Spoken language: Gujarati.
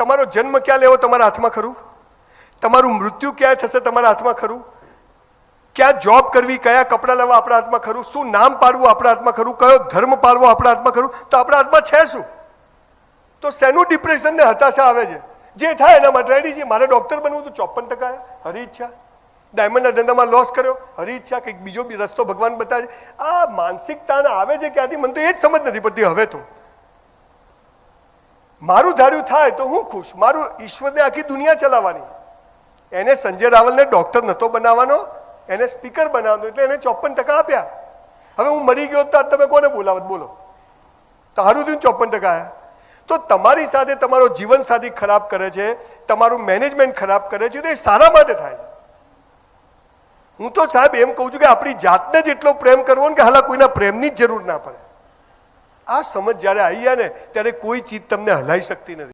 તમારો જન્મ ક્યાં લેવો તમારા હાથમાં ખરું? તમારું મૃત્યુ ક્યાં થશે તમારા હાથમાં ખરું? ક્યાં જોબ કરવી, કયા કપડાં લેવા આપણા હાથમાં ખરું? શું નામ પાડવું આપણા હાથમાં ખરું? કયો ધર્મ પાળવો આપણા હાથમાં ખરું? તો આપણા હાથમાં છે શું? તો શેનું ડિપ્રેશન ને હતાશા આવે છે? જે થાય એના માટે રેડી છે. મારે ડોક્ટર બનવું તો 54% હરી ઈચ્છા. ડાયમંડના ધંધામાં લોસ કર્યો, હરી ઈચ્છા. કંઈક બીજો બી રસ્તો ભગવાન બતાવે. આ માનસિક તાણ આવે છે ક્યાંથી? મને તો એ જ સમજ નથી પડતી. હવે તો મારું ધાર્યું થાય તો હું ખુશ. મારું ઈશ્વરને આખી દુનિયા ચલાવવાની. એને સંજય રાવલને ડોક્ટર નહોતો બનાવવાનો, એને સ્પીકર બનાવવાનો, એટલે એને 54% આપ્યા. હવે હું મરી ગયો તો તમે કોને બોલાવત? બોલો. તારું થયું 54% આયા. તો તમારી સાથે તમારો જીવનસાથી ખરાબ કરે છે, તમારું મેનેજમેન્ટ ખરાબ કરે છે, તો એ સારા માટે થાય. હું તો સાહેબ એમ કહું છું કે આપણી જાતને જેટલો પ્રેમ કરવો ને કે હાલા કોઈના પ્રેમની જ જરૂર ના પડે. આ સમજ જ્યારે આવી જાય ને ત્યારે કોઈ ચીજ તમને હલાવી શકતી નથી.